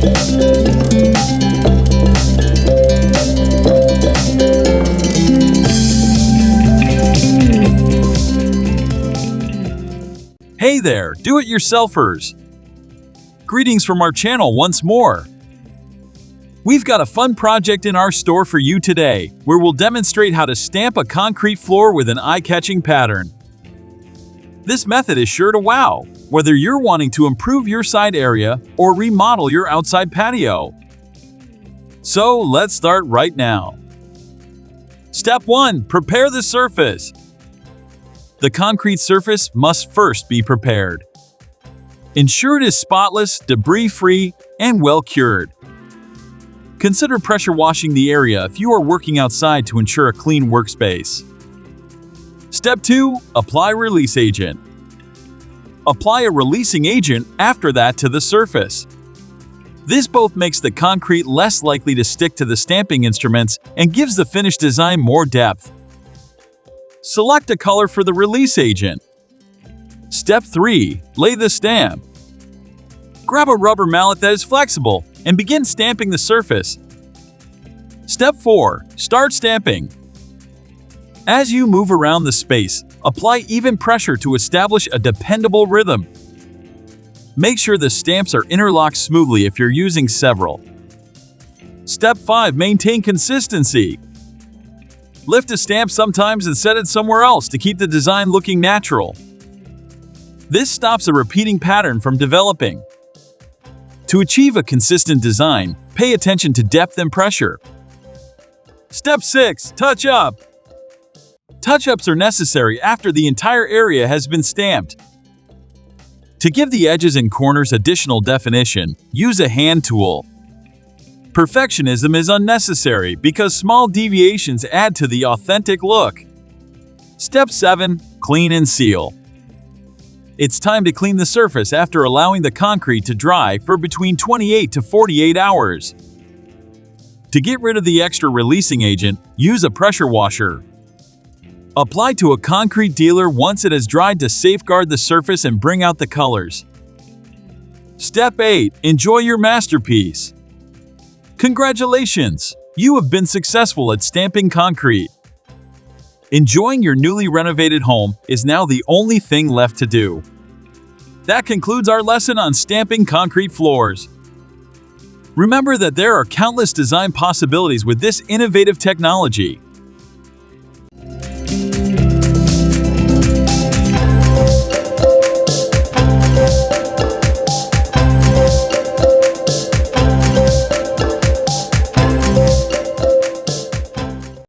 Hey there, do-it-yourselfers! Greetings from our channel once more. We've got a fun project in our store for you today, where we'll demonstrate how to stamp a concrete floor with an eye-catching pattern. This method is sure to wow, whether you're wanting to improve your side area or remodel your outside patio. So let's start right now. Step 1. Prepare the surface. The concrete surface must first be prepared. Ensure it is spotless, debris-free, and well-cured. Consider pressure washing the area if you are working outside to ensure a clean workspace. Step 2. Apply release agent. Apply a releasing agent after that to the surface. This both makes the concrete less likely to stick to the stamping instruments and gives the finished design more depth. Select a color for the release agent. Step 3. Lay the stamp. Grab a rubber mallet that is flexible and begin stamping the surface. Step 4. Start stamping. As you move around the space, apply even pressure to establish a dependable rhythm. Make sure the stamps are interlocked smoothly if you're using several. Step 5. Maintain consistency. Lift a stamp sometimes and set it somewhere else to keep the design looking natural. This stops a repeating pattern from developing. To achieve a consistent design, pay attention to depth and pressure. Step 6. Touch up. Touch-ups are necessary after the entire area has been stamped. To give the edges and corners additional definition, use a hand tool. Perfectionism is unnecessary because small deviations add to the authentic look. Step 7. Clean and seal. It's time to clean the surface after allowing the concrete to dry for between 28 to 48 hours. To get rid of the extra releasing agent, use a pressure washer. Apply to a concrete dealer once it has dried to safeguard the surface and bring out the colors. Step 8. Enjoy your masterpiece. Congratulations! You have been successful at stamping concrete. Enjoying your newly renovated home is now the only thing left to do. That concludes our lesson on stamping concrete floors. Remember that there are countless design possibilities with this innovative technology.